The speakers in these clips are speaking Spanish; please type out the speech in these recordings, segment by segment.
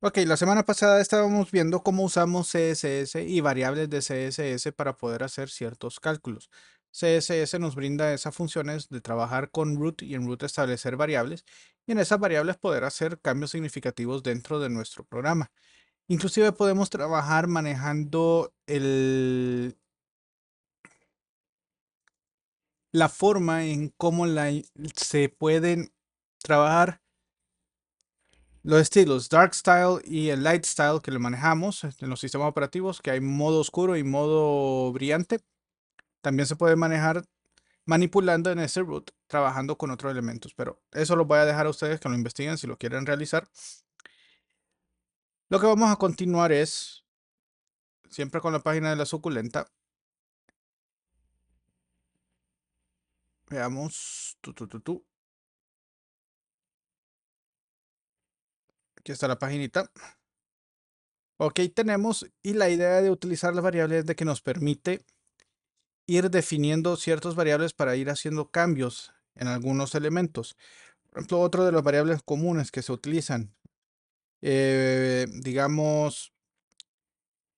Ok, la semana pasada estábamos viendo cómo usamos CSS y variables de CSS para poder hacer ciertos cálculos. CSS nos brinda esas funciones de trabajar con root y en root establecer variables y en esas variables poder hacer cambios significativos dentro de nuestro programa. Inclusive podemos trabajar manejando la forma en cómo se pueden trabajar los estilos Dark Style y el Light Style que le manejamos en los sistemas operativos, que hay modo oscuro y modo brillante, también se puede manejar manipulando en ese root, trabajando con otros elementos. Pero eso lo voy a dejar a ustedes que lo investiguen si lo quieren realizar. Lo que vamos a continuar es, siempre con la página de la suculenta, veamos, aquí está la paginita. Ok, tenemos, y la idea de utilizar las variables es de que nos permite ir definiendo ciertas variables para ir haciendo cambios en algunos elementos. Por ejemplo, otro de las variables comunes que se utilizan, digamos,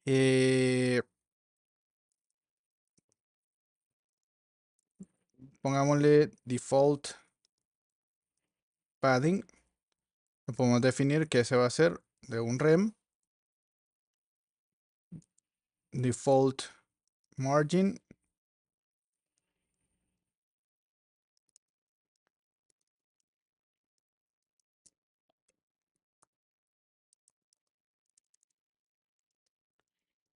eh, pongámosle default padding, lo podemos definir que ese va a ser de un rem, default margin,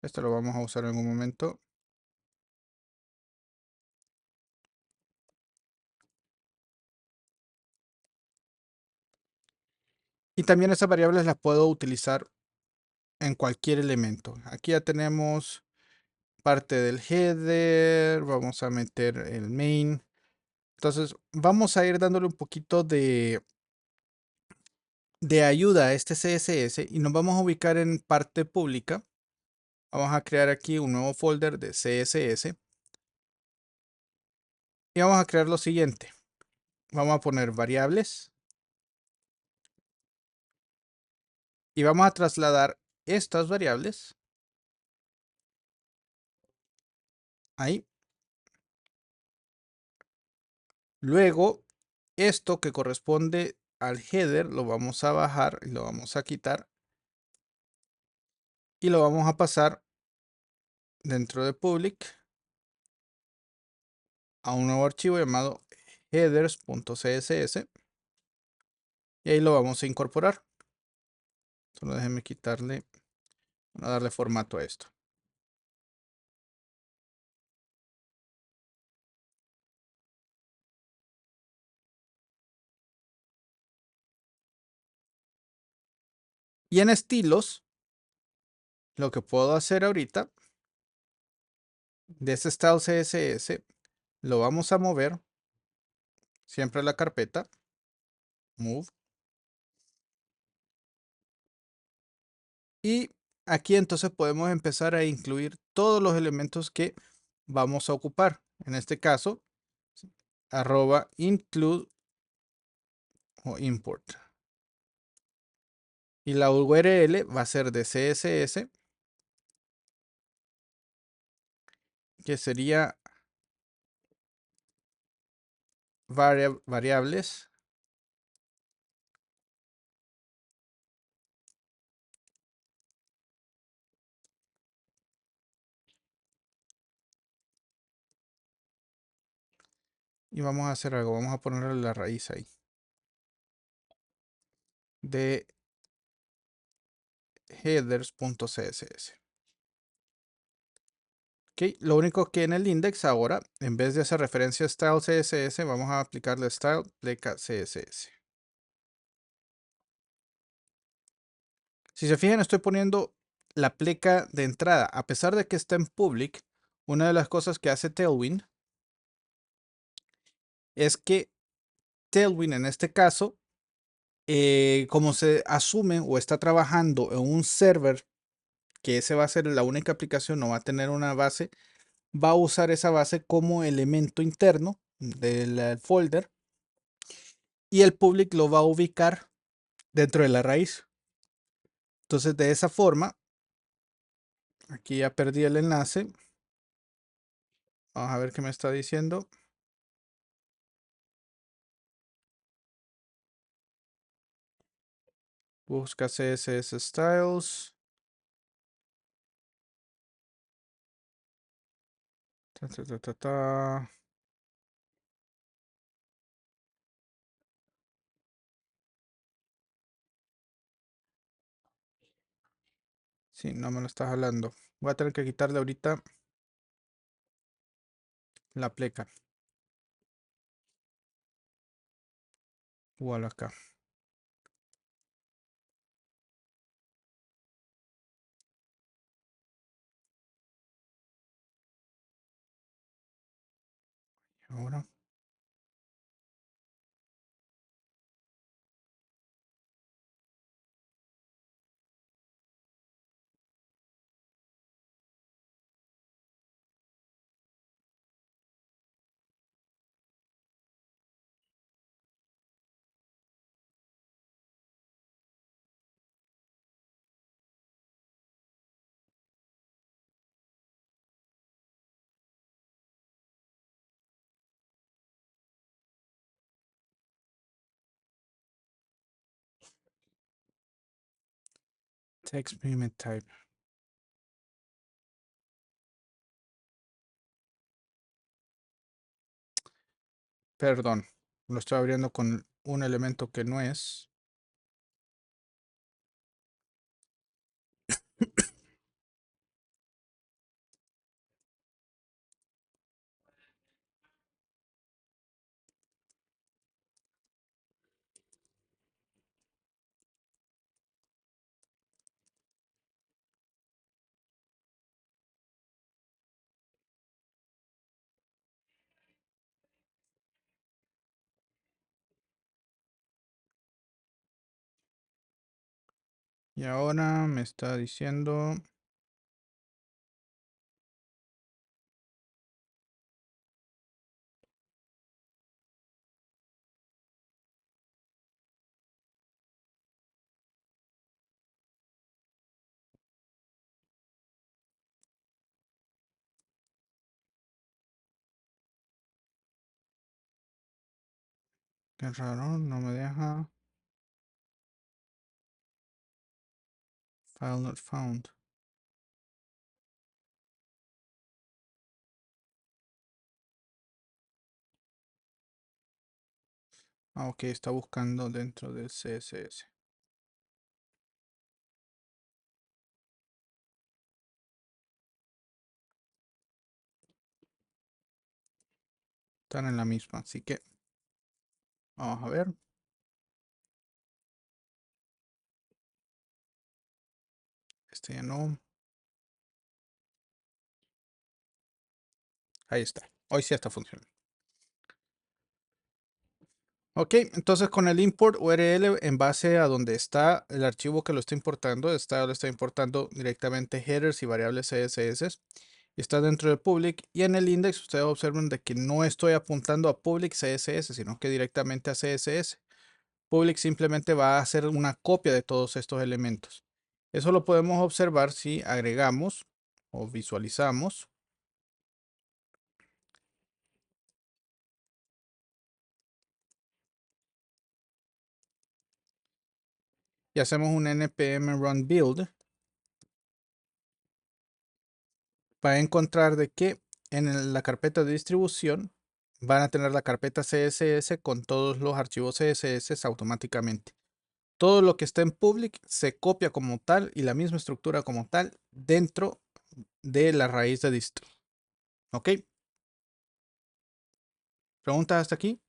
esto lo vamos a usar en un momento. Y también esas variables las puedo utilizar en cualquier elemento. Aquí ya tenemos parte del header, vamos a meter el main. Entonces vamos a ir dándole un poquito de ayuda a este CSS y nos vamos a ubicar en parte pública. Vamos a crear aquí un nuevo folder de CSS y vamos a crear lo siguiente. Vamos a poner variables y vamos a trasladar estas variables ahí. Luego, esto que corresponde al header lo vamos a bajar y lo vamos a quitar y lo vamos a pasar dentro de public a un nuevo archivo llamado headers.css y ahí lo vamos a incorporar. Solo déjenme quitarle, a darle formato a esto. Y en estilos, lo que puedo hacer ahorita, de este style CSS, lo vamos a mover siempre a la carpeta, move. Y aquí entonces podemos empezar a incluir todos los elementos que vamos a ocupar. En este caso, @include o import. Y la URL va a ser de CSS, que sería variables. Y vamos a hacer algo, vamos a ponerle la raíz ahí. De headers.css. Ok, lo único que en el index ahora, en vez de hacer referencia a style CSS, vamos a aplicarle style pleca CSS. Si se fijan, estoy poniendo la pleca de entrada. A pesar de que está en public, una de las cosas que hace Tailwind es que Tailwind en este caso, como se asume o está trabajando en un server, que ese va a ser la única aplicación, no va a tener una base, va a usar esa base como elemento interno del folder y el public lo va a ubicar dentro de la raíz. Entonces, de esa forma, aquí ya perdí el enlace. Vamos a ver qué me está diciendo. Busca CSS Styles. Ta, ta, ta, ta, ta. Sí, no me lo está jalando. Voy a tener que quitarle ahorita la pleca. Igual acá. Ahora. Text payment type. Perdón. Lo estoy abriendo con un elemento que no es. Y ahora me está diciendo. Qué raro, no me deja. File not found. Ah, ok, está buscando dentro del CSS. Están en la misma, así que vamos a ver. Este ya no. Ahí está. Hoy sí está funcionando. Ok, entonces con el import URL en base a donde está el archivo que lo está importando, lo está importando directamente headers y variables CSS. Y está dentro de public y en el index ustedes observan de que no estoy apuntando a public CSS, sino que directamente a CSS. Public simplemente va a hacer una copia de todos estos elementos. Eso lo podemos observar si agregamos o visualizamos. Y hacemos un npm run build. Va a encontrar de que en la carpeta de distribución van a tener la carpeta CSS con todos los archivos CSS automáticamente. Todo lo que está en public se copia como tal y la misma estructura como tal dentro de la raíz de distro. ¿Ok? ¿Preguntas hasta aquí?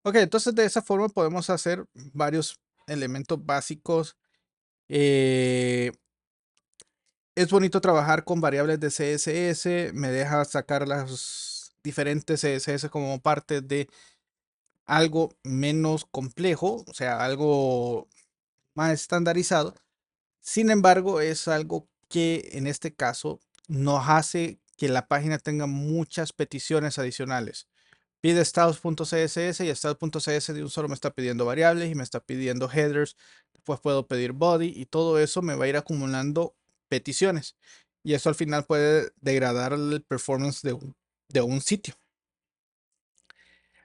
Ok, entonces de esa forma podemos hacer varios elementos básicos. Es bonito trabajar con variables de CSS, me deja sacar las diferentes CSS como parte de algo menos complejo, o sea, algo más estandarizado. Sin embargo, es algo que en este caso nos hace que la página tenga muchas peticiones adicionales. Pide styles.css y styles.css de un solo me está pidiendo variables y me está pidiendo headers. Después puedo pedir body y todo eso me va a ir acumulando peticiones. Y eso al final puede degradar el performance de un sitio.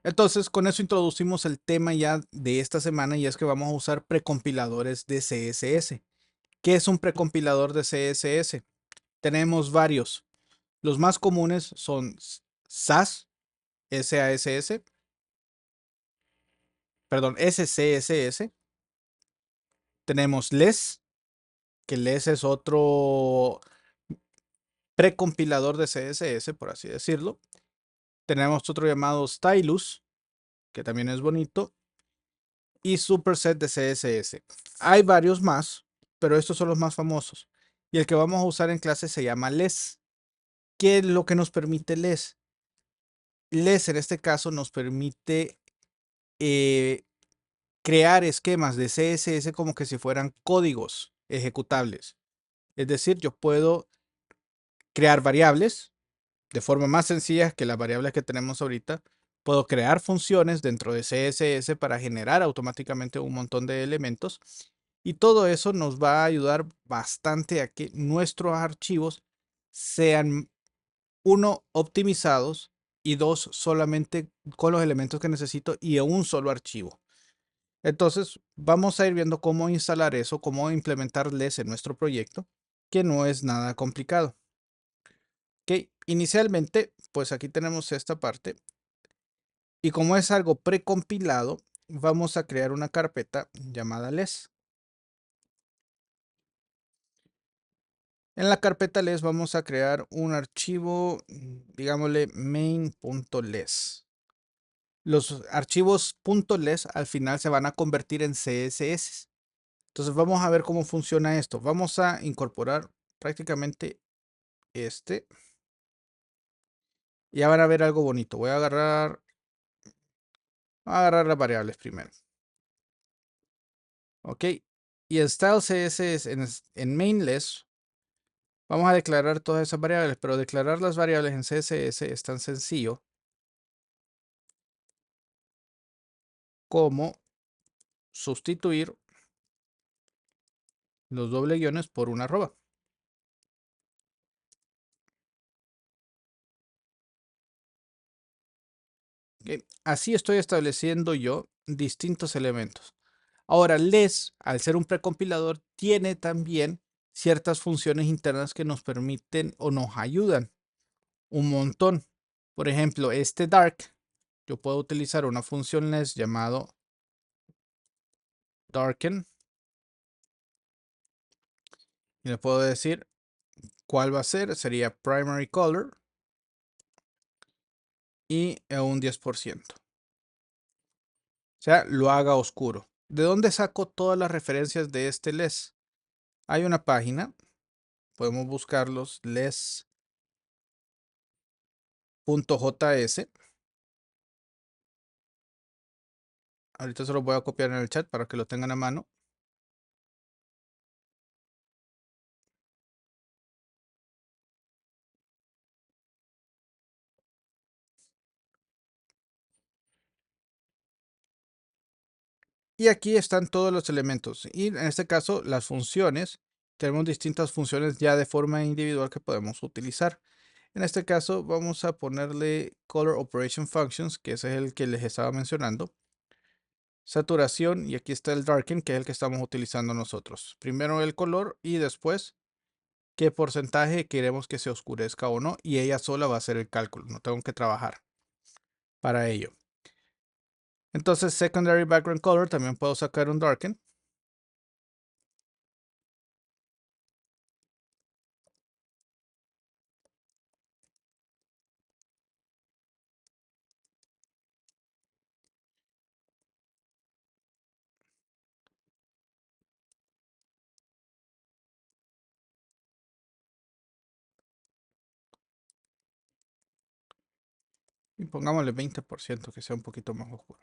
Entonces, con eso introducimos el tema ya de esta semana y es que vamos a usar precompiladores de CSS. ¿Qué es un precompilador de CSS? Tenemos varios. Los más comunes son SAS, SASS, perdón, SCSS. Tenemos LESS, que LESS es otro precompilador de CSS, por así decirlo. Tenemos otro llamado Stylus, que también es bonito, y Superset de CSS. Hay varios más, pero estos son los más famosos. Y el que vamos a usar en clase se llama LESS. ¿Qué es lo que nos permite LESS? LESS en este caso nos permite crear esquemas de CSS como que si fueran códigos ejecutables. Es decir, yo puedo crear variables de forma más sencilla que las variables que tenemos ahorita. Puedo crear funciones dentro de CSS para generar automáticamente un montón de elementos. Y todo eso nos va a ayudar bastante a que nuestros archivos sean, uno, optimizados y dos, solamente con los elementos que necesito y en un solo archivo. Entonces, vamos a ir viendo cómo instalar eso, cómo implementarles en nuestro proyecto, que no es nada complicado. Ok, inicialmente, pues aquí tenemos esta parte. Y como es algo precompilado, vamos a crear una carpeta llamada less. En la carpeta less vamos a crear un archivo, digámosle main.less. Los archivos .less al final se van a convertir en CSS. Entonces vamos a ver cómo funciona esto. Vamos a incorporar prácticamente este. Y ya van a ver algo bonito. Voy a agarrar las variables primero. Ok. Y en style CSS, en mainless, vamos a declarar todas esas variables. Pero declarar las variables en CSS es tan sencillo como sustituir los doble guiones por una arroba. Okay. Así estoy estableciendo yo distintos elementos. Ahora, less, al ser un precompilador, tiene también ciertas funciones internas que nos permiten o nos ayudan un montón. Por ejemplo, este dark, yo puedo utilizar una función less llamado darken y le puedo decir cuál va a ser. Sería primary color y un 10%. O sea, lo haga oscuro. ¿De dónde saco todas las referencias de este less? Hay una página, podemos buscarlos, less.js. Ahorita se los voy a copiar en el chat para que lo tengan a mano. Y aquí están todos los elementos. Y en este caso, las funciones. Tenemos distintas funciones ya de forma individual que podemos utilizar. En este caso, vamos a ponerle Color Operation Functions, que ese es el que les estaba mencionando. Saturación, y aquí está el Darken, que es el que estamos utilizando nosotros. Primero el color y después qué porcentaje queremos que se oscurezca o no. Y ella sola va a hacer el cálculo. No tengo que trabajar para ello. Entonces, Secondary Background Color, también puedo sacar un Darken. Y pongámosle 20% que sea un poquito más oscuro.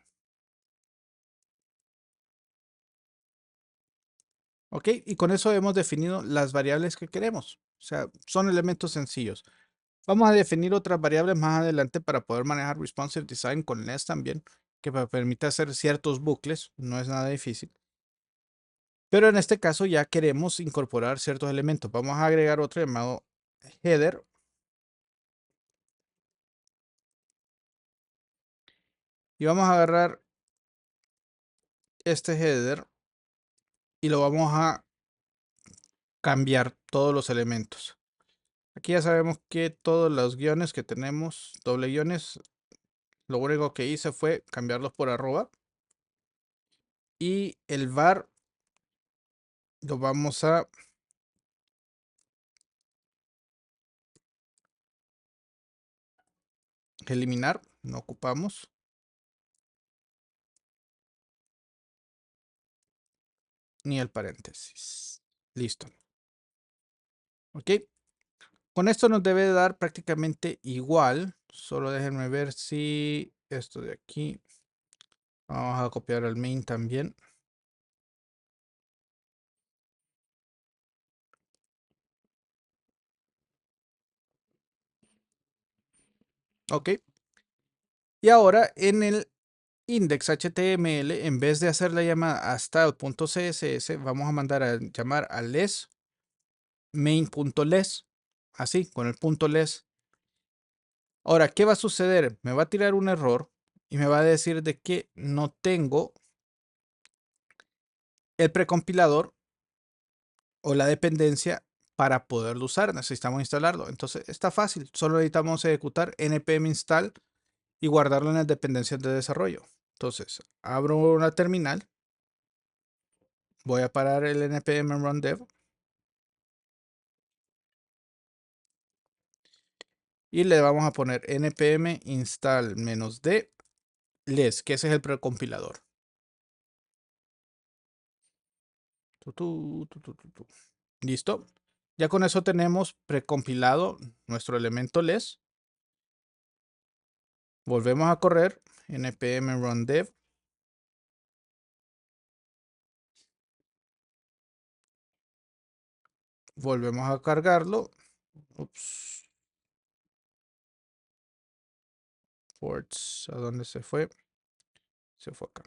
Ok, y con eso hemos definido las variables que queremos. O sea, son elementos sencillos. Vamos a definir otras variables más adelante para poder manejar responsive design con Nest también, que me permite hacer ciertos bucles, no es nada difícil. Pero en este caso ya queremos incorporar ciertos elementos. Vamos a agregar otro llamado header y vamos a agarrar este header y lo vamos a cambiar todos los elementos. Aquí ya sabemos que todos los guiones que tenemos, doble guiones, lo único que hice fue cambiarlos por arroba. Y el var lo vamos a eliminar, no ocupamos. Ni el paréntesis. Listo. Ok. Con esto nos debe dar prácticamente igual. Solo déjenme ver si esto de aquí. Vamos a copiar al main también. Ok. Y ahora en el index HTML, en vez de hacer la llamada a style.css, vamos a mandar a llamar a less main.less. Así, con el punto less. Ahora, ¿qué va a suceder? Me va a tirar un error y me va a decir de que no tengo el precompilador o la dependencia para poderlo usar. Necesitamos instalarlo. Entonces está fácil. Solo necesitamos ejecutar npm install y guardarlo en las dependencias de desarrollo. Entonces abro una terminal. Voy a parar el npm run dev y le vamos a poner npm install -d less, que ese es el precompilador. Listo. Ya con eso tenemos precompilado nuestro elemento less. Volvemos a correr npm run dev. Volvemos a cargarlo. Ups. Ports, ¿a dónde se fue? Se fue acá.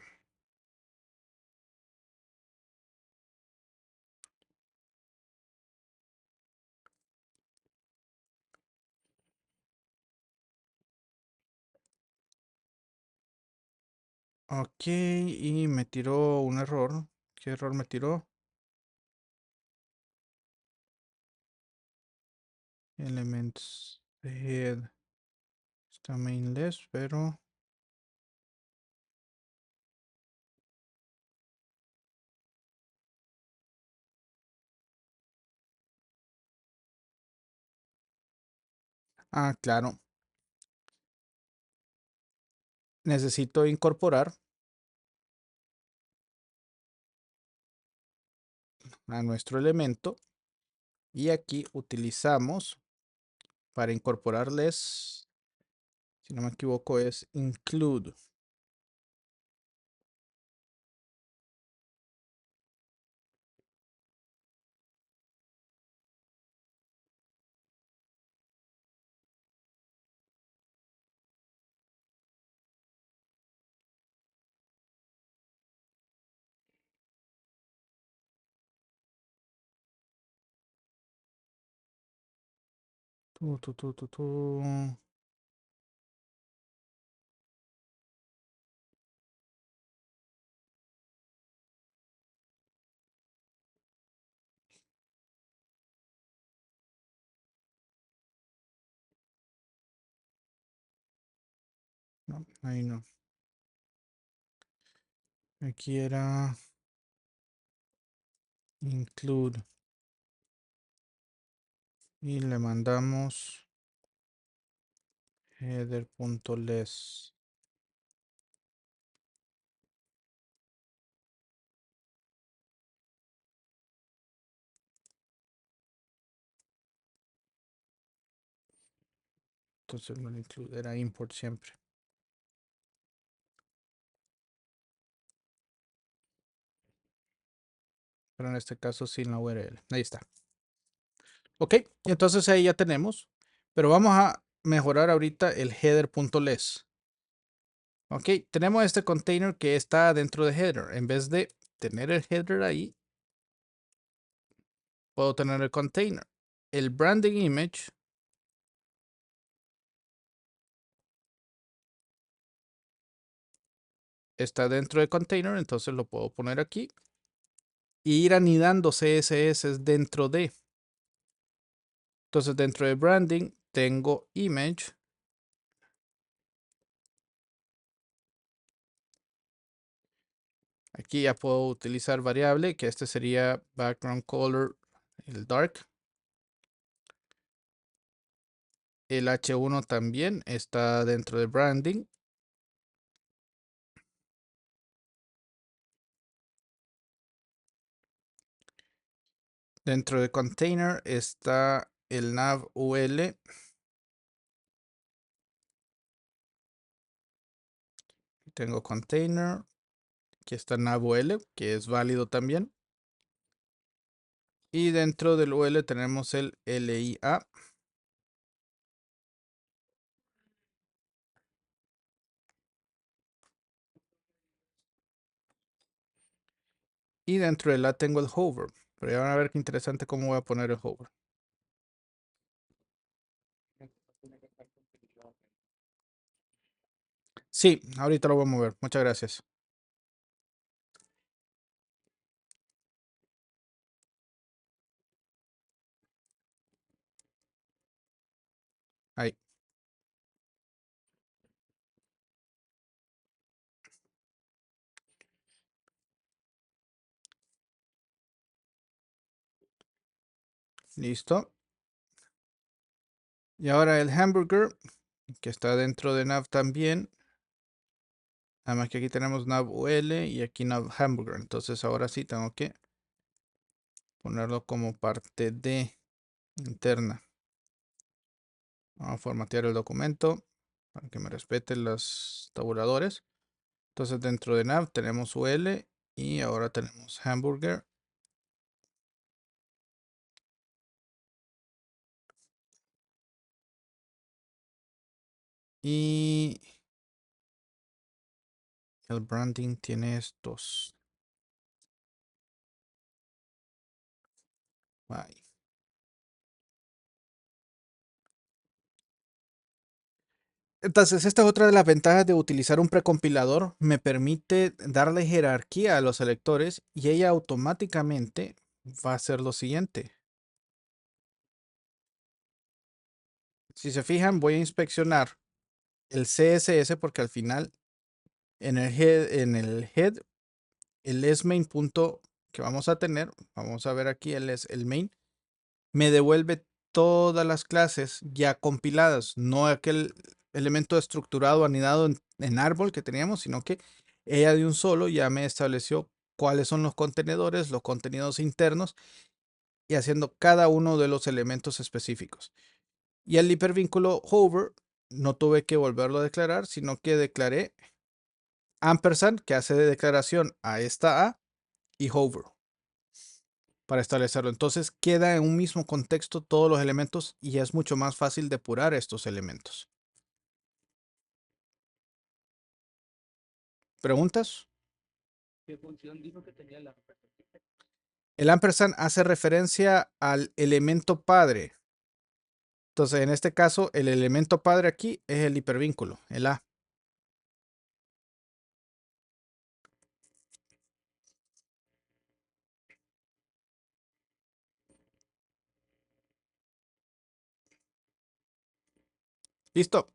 Ok, y me tiró un error. ¿Qué error me tiró? Elements head. Está mainless, pero claro. Necesito incorporar a nuestro elemento y aquí utilizamos para incorporarles, si no me equivoco, es include. Tu. No, ahí no. Aquí era include y le mandamos header.less. Entonces no include, era import siempre. Pero en este caso sin la URL. Ahí está. Ok, y entonces ahí ya tenemos Pero vamos a mejorar ahorita el header.less. Ok, tenemos este container que está dentro de header. En vez de tener el header ahí, puedo tener el container. El branding image está dentro de container, entonces lo puedo poner aquí. Y ir anidando CSS dentro de. Entonces dentro de branding tengo image. Aquí ya puedo utilizar variable, que este sería background color, el dark. El H1 también está dentro de branding. Dentro de container está el nav UL. Tengo container. Aquí está nav UL, que es válido también. Y dentro del UL tenemos el LIA. Y dentro de la tengo el hover. Pero ya van a ver qué interesante cómo voy a poner el hover. Sí, ahorita lo voy a mover. Muchas gracias. Ahí. Listo. Y ahora el hamburger, que está dentro de nav también. Además que aquí tenemos nav UL y aquí nav hamburger. Entonces ahora sí tengo que ponerlo como parte de interna. Vamos a formatear el documento para que me respeten los tabuladores. Entonces dentro de nav tenemos UL y ahora tenemos hamburger. Y el branding tiene estos. Ahí. Entonces, esta es otra de las ventajas de utilizar un precompilador. Me permite darle jerarquía a los selectores y ella automáticamente va a hacer lo siguiente. Si se fijan, voy a inspeccionar el CSS porque al final en el head, el main punto que vamos a tener, vamos a ver aquí el main, me devuelve todas las clases ya compiladas, no aquel elemento estructurado anidado en árbol que teníamos, sino que ella de un solo ya me estableció cuáles son los contenedores, los contenidos internos y haciendo cada uno de los elementos específicos. Y el hipervínculo hover no tuve que volverlo a declarar, sino que declaré ampersand, que hace de declaración a esta A, y hover para establecerlo. Entonces queda en un mismo contexto todos los elementos y es mucho más fácil depurar estos elementos. ¿Preguntas? ¿Qué función dijo que tenía la ampersand? El ampersand hace referencia al elemento padre. Entonces, en este caso, el elemento padre aquí es el hipervínculo, el A. ¿Listo?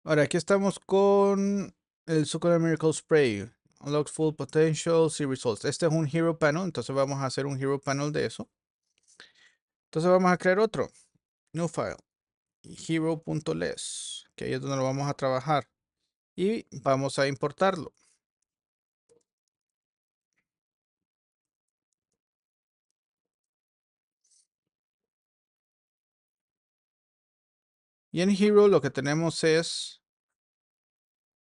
Ahora, aquí estamos con el Succulent Miracle Spray. Unlock Full Potential, See Results. Este es un Hero Panel, entonces vamos a hacer un Hero Panel de eso. Entonces vamos a crear otro. New File. Hero.less, que ahí es donde lo vamos a trabajar. Y vamos a importarlo. Y en Hero lo que tenemos es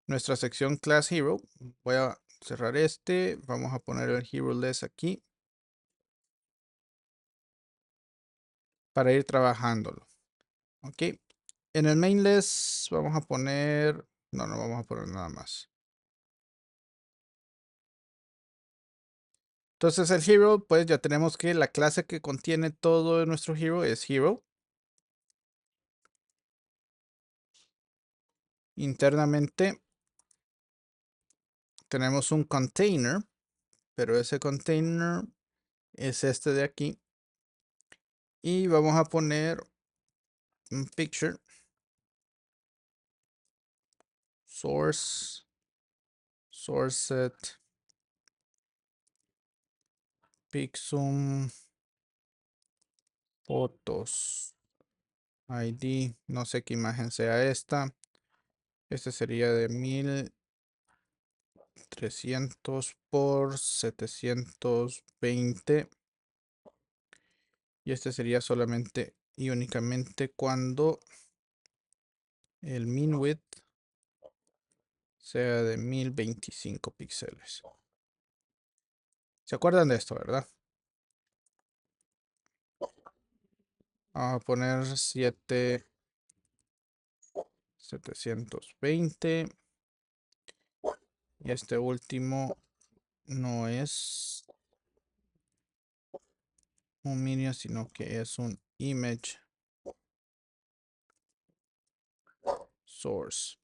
nuestra sección Class Hero. Voy a cerrar este. Vamos a poner el Hero Less aquí. para ir trabajándolo. Ok. En el main list vamos a poner... No, no vamos a poner nada más. Entonces el hero, pues ya tenemos que la clase que contiene todo nuestro hero es hero. Internamente tenemos un container, pero ese container es este de aquí. Y vamos a poner un picture source set pixum fotos id, no sé qué imagen sea esta. Este sería de 1300 por 720 y este sería solamente y únicamente cuando el min width sea de 1025 píxeles. ¿Se acuerdan de esto, verdad? Vamos a poner 720 y este último no es un minion, sino que es un image source.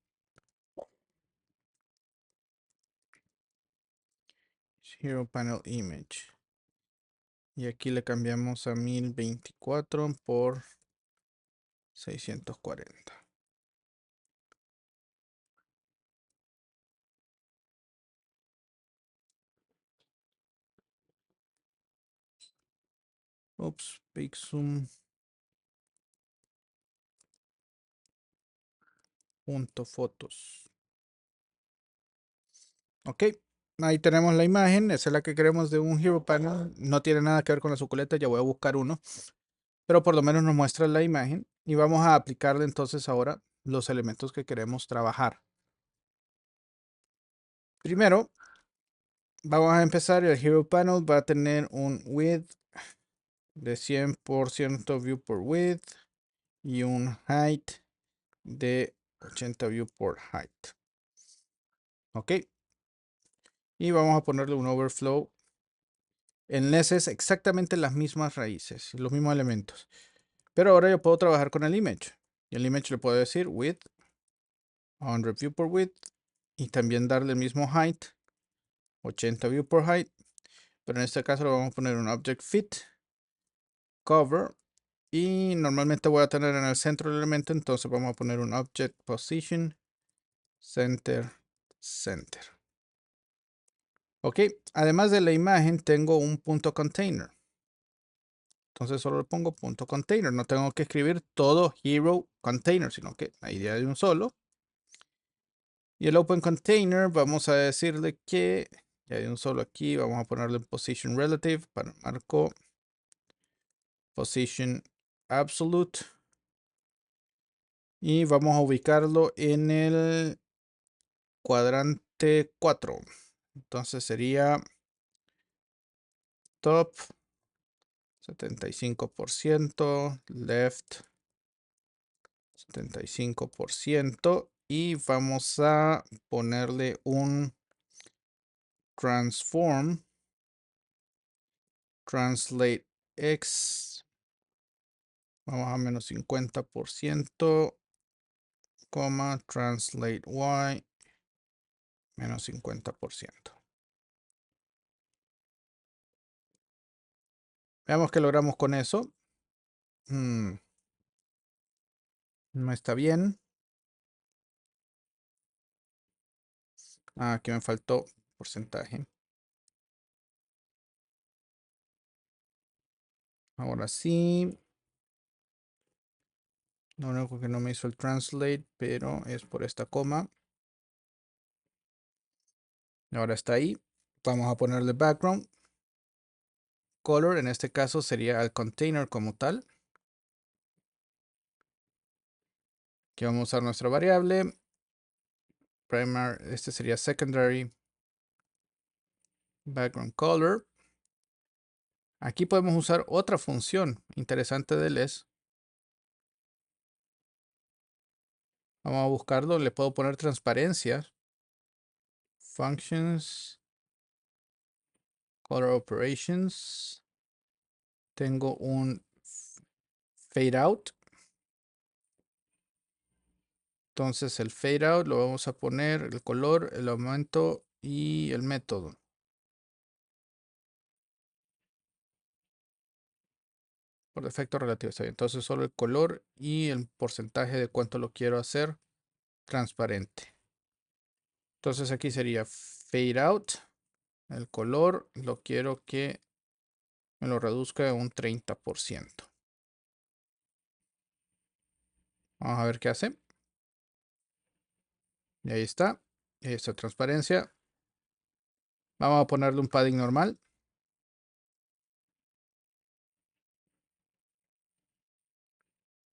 Hero panel image. Y aquí le cambiamos a 1024 por 640. Ups, pixum punto fotos. Ok, ahí tenemos la imagen. Esa es la que queremos de un hero panel. No tiene nada que ver con la suculenta. Ya voy a buscar uno. Pero por lo menos nos muestra la imagen. Y vamos a aplicarle entonces ahora los elementos que queremos trabajar. Primero, vamos a empezar. El hero panel va a tener un width de 100% view por width y un height de 80 view por height. Ok. Y vamos a ponerle un overflow. Enlaces exactamente las mismas raíces, los mismos elementos. Pero ahora yo puedo trabajar con el image. Y el image le puedo decir width, 100 view por width. Y también darle el mismo height, 80 view por height. Pero en este caso le vamos a poner un object fit, cover. Y normalmente voy a tener en el centro el elemento. Entonces vamos a poner un object position, center, center. Ok, además de la imagen tengo un punto container. Entonces solo le pongo punto container. No tengo que escribir todo hero container, sino que la idea de un solo. Y el open container vamos a decirle que ya hay un solo aquí. Vamos a ponerle position relative para marco position absolute. Y vamos a ubicarlo en el cuadrante 4. Entonces sería top 75%, left 75% y vamos a ponerle un transform translate x, vamos a menos 50%, coma translate y menos 50%. Veamos qué logramos con eso. No está bien. Aquí me faltó porcentaje. Ahora sí. Lo único que no me hizo el translate, pero es por esta coma. Ahora está ahí. Vamos a ponerle background. Color, en este caso sería el container como tal. Aquí vamos a usar nuestra variable. Primary, este sería secondary background color. Aquí podemos usar otra función interesante del es. Vamos a buscarlo. Le puedo poner transparencia. Functions. Color operations. Tengo un fade out. Entonces el fade out lo vamos a poner el color, el aumento y el método. Por defecto relativo está bien. Entonces solo el color y el porcentaje de cuánto lo quiero hacer transparente. Entonces aquí sería fade out. El color lo quiero que me lo reduzca a un 30%. Vamos a ver qué hace. Y ahí está. Y ahí está transparencia. Vamos a ponerle un padding normal.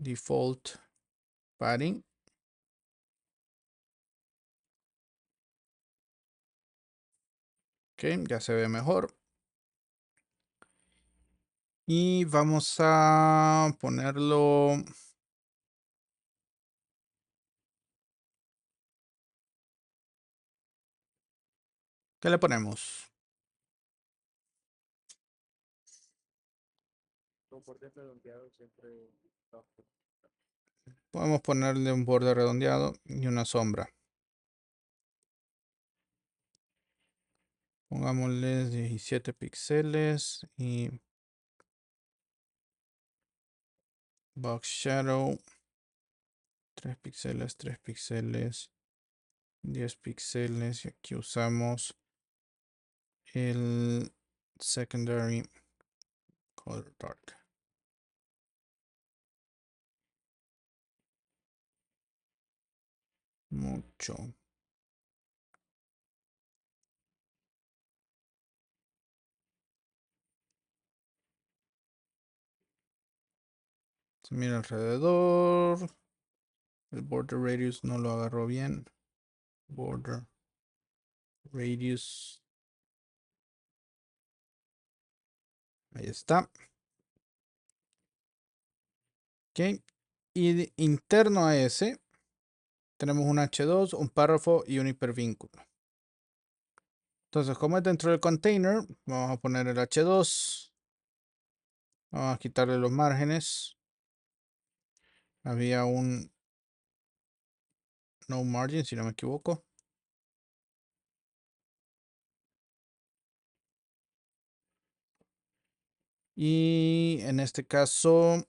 Default padding. Ok, ya se ve mejor. Y vamos a ponerlo. ¿Qué le ponemos? Podemos ponerle un borde redondeado y una sombra. Pongámosle 17 píxeles y box shadow 3 píxeles, 3 píxeles, 10 píxeles. Y aquí usamos el secondary color dark. Mucho. Se mira alrededor. El border radius no lo agarró bien. Border radius. Ahí está. Ok. Y interno a ese tenemos un H2, un párrafo y un hipervínculo. Entonces, como es dentro del container, vamos a poner el H2. Vamos a quitarle los márgenes. Había un no margin, si no me equivoco. Y en este caso,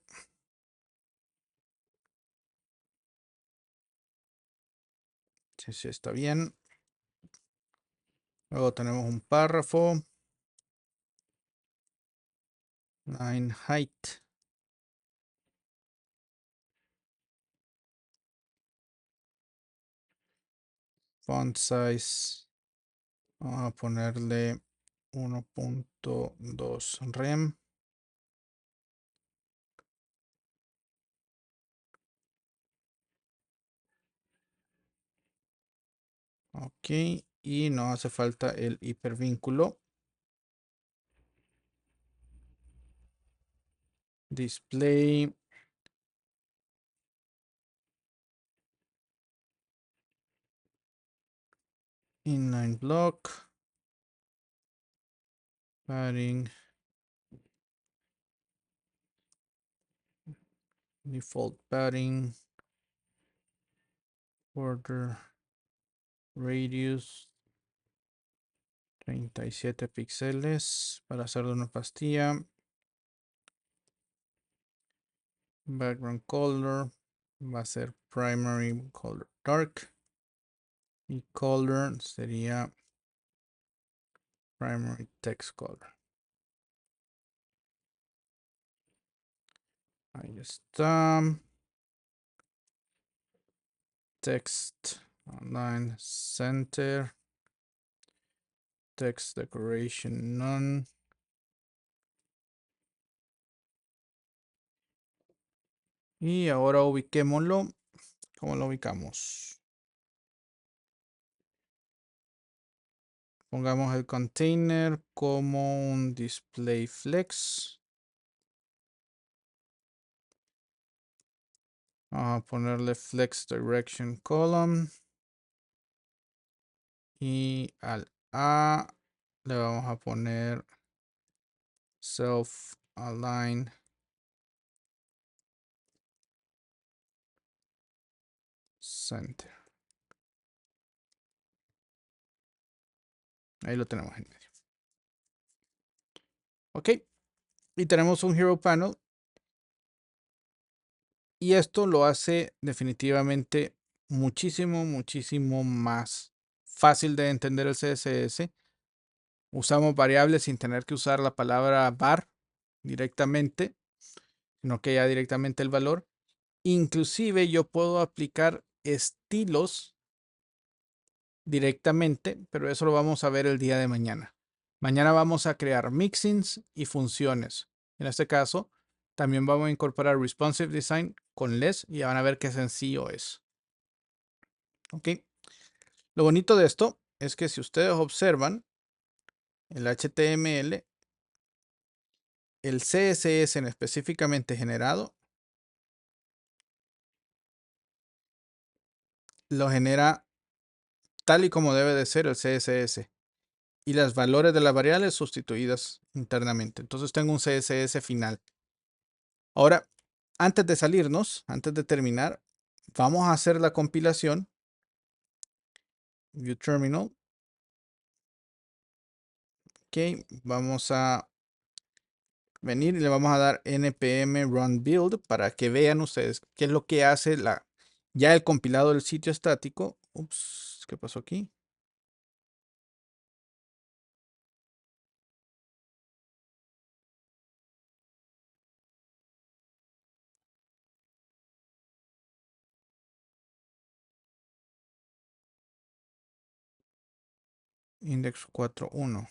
sí está bien. Luego tenemos un párrafo. Line height. Font size. Vamos a ponerle 1.2 rem. Ok. Y no hace falta el hipervínculo. Display. Inline block. Padding. Default padding. Border radius 37 píxeles para hacerle una pastilla. Background color va a ser primary color dark y color sería primary text color. Ahí está. Text online center. Text decoration none. Y ahora ubiquémoslo. ¿Cómo lo ubicamos? Pongamos el container como un display flex. Vamos a ponerle flex direction column. Y al A le vamos a poner self align center. Ahí lo tenemos en medio. Ok. Y tenemos un hero panel. Y esto lo hace definitivamente muchísimo más fácil de entender el CSS. Usamos variables sin tener que usar la palabra var directamente, sino que ya directamente el valor. Inclusive yo puedo aplicar estilos directamente, pero eso lo vamos a ver el día de mañana. Mañana vamos a crear mixins y funciones. En este caso, también vamos a incorporar responsive design con less y ya van a ver qué sencillo es. Ok. Lo bonito de esto es que si ustedes observan el HTML, el CSS en específicamente generado lo genera tal y como debe de ser el CSS y las valores de las variables sustituidas internamente. Entonces tengo un CSS final. Ahora, antes de salirnos, antes de terminar, vamos a hacer la compilación. View terminal. Ok, vamos a venir y le vamos a dar npm run build para que vean ustedes qué es lo que hace ya el compilado del sitio estático. Ups, ¿qué pasó aquí? Index 4.1.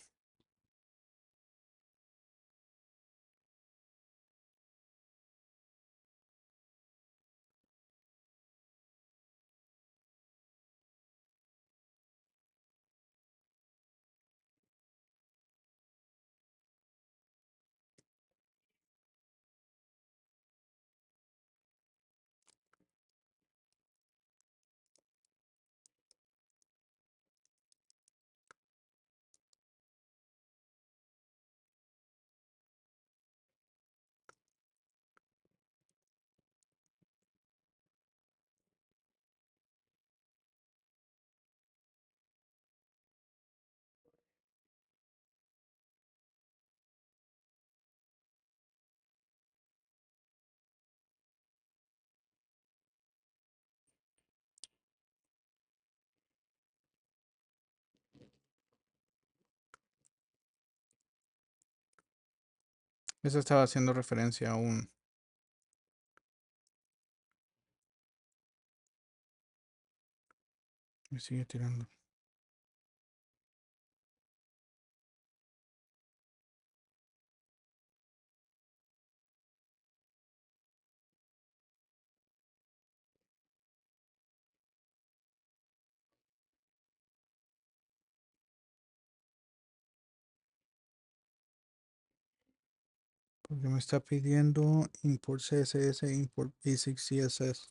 Eso estaba haciendo referencia a un... Me sigue tirando. Porque me está pidiendo import CSS, import basic CSS.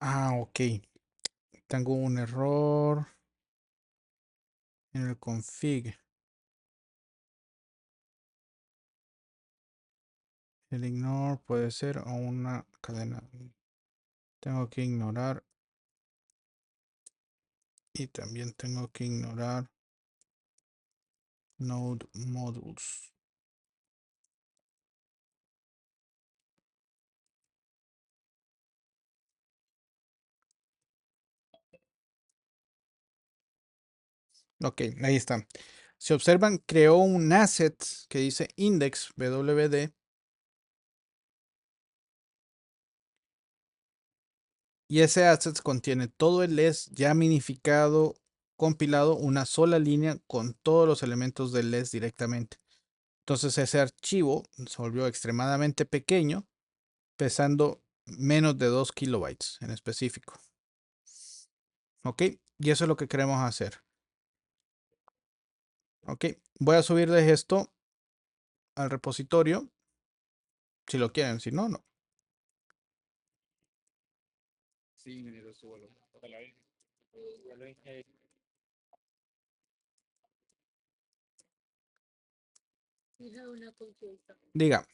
Ah, ok. Tengo un error en el config. El ignore puede ser a una cadena. Tengo que ignorar y también tengo que ignorar node modules. Ok, ahí está. Si observan, creó un asset que dice index wd y ese asset contiene todo el less ya minificado compilado una sola línea con todos los elementos del LES directamente. Entonces ese archivo se volvió extremadamente pequeño, pesando menos de 2 kilobytes en específico. Ok, y eso es lo que queremos hacer. Ok, voy a subirles esto al repositorio, si lo quieren, si no, no. Hija, una consulta. Diga,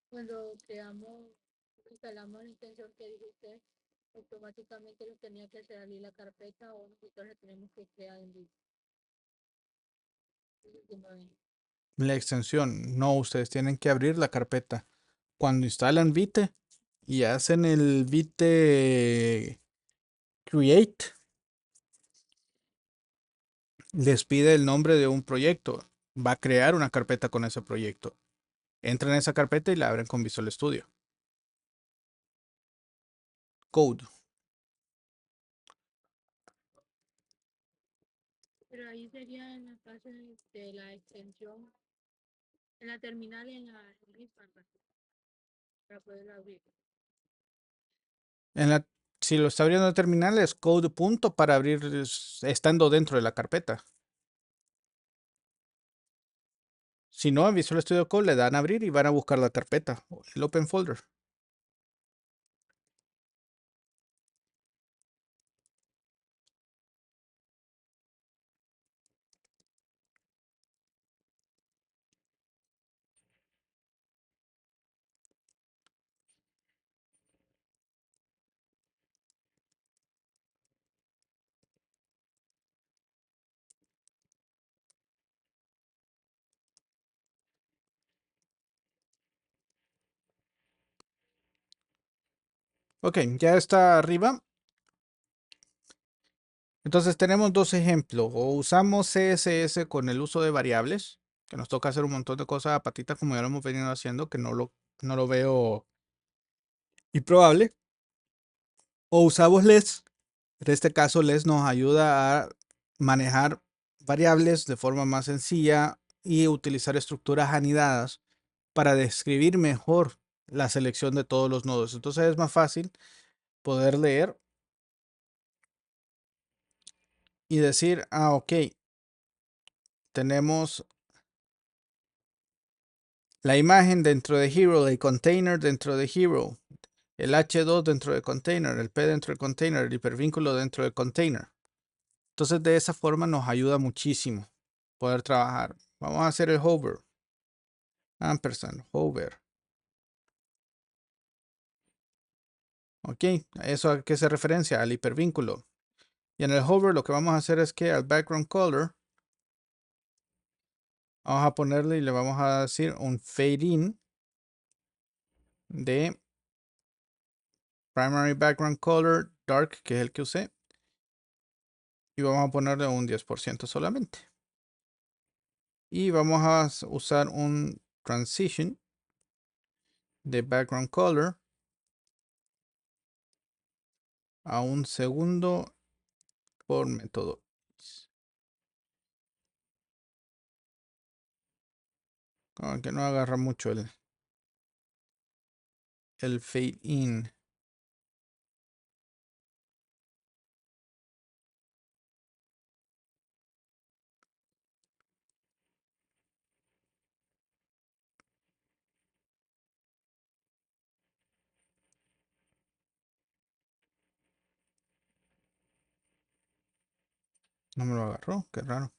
Cuando instalamos la extensión que dijo usted, automáticamente lo tenía que salir la carpeta o nosotros la tenemos que crear en vivo. la extensión, no, ustedes tienen que abrir la carpeta. Cuando instalan Vite y hacen el Vite Create, les pide el nombre de un proyecto. Va a crear una carpeta con ese proyecto. Entran en esa carpeta y la abren con Visual Studio. Code. Pero ahí sería en la fase de la extensión, en la terminal y en la misma para poderlo abrir. En la, si lo está abriendo en terminal es code punto para abrir estando dentro de la carpeta. Si no, en Visual Studio Code le dan a abrir y van a buscar la carpeta, el Open Folder. Ok, ya está arriba. Entonces tenemos dos ejemplos. O usamos CSS con el uso de variables, que nos toca hacer un montón de cosas a patitas como ya lo hemos venido haciendo, que no lo veo improbable. O usamos LESS. En este caso, LESS nos ayuda a manejar variables de forma más sencilla y utilizar estructuras anidadas para describir mejor la selección de todos los nodos. Entonces es más fácil poder leer y decir, ah, ok, tenemos la imagen dentro de Hero, el container dentro de Hero, el H2 dentro de container, el P dentro de container, el hipervínculo dentro de container. Entonces de esa forma nos ayuda muchísimo poder trabajar. Vamos a hacer el hover. Ampersand, hover. Ok, ¿eso a qué se referencia? Al hipervínculo. Y en el hover lo que vamos a hacer es que al background color vamos a ponerle y le vamos a decir un fade in de primary background color dark, que es el que usé. Y vamos a ponerle un 10% solamente. Y vamos a usar un transition de background color a un segundo por método. Que no agarra mucho el fade in. No me lo agarró, qué raro.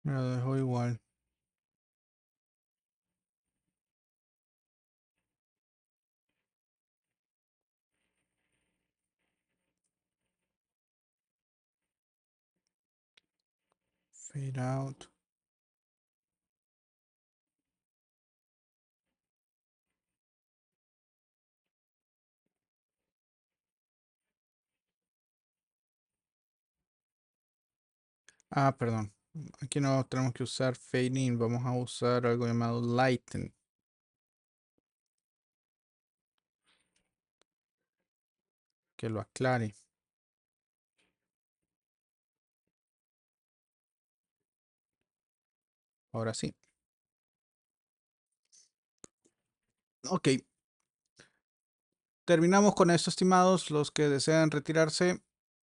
Me lo dejó igual. Fade out. Ah, perdón. Aquí no tenemos que usar fading, vamos a usar algo llamado lighten. Que lo aclare. Ahora sí. Ok. Terminamos con esto, estimados. Los que desean retirarse,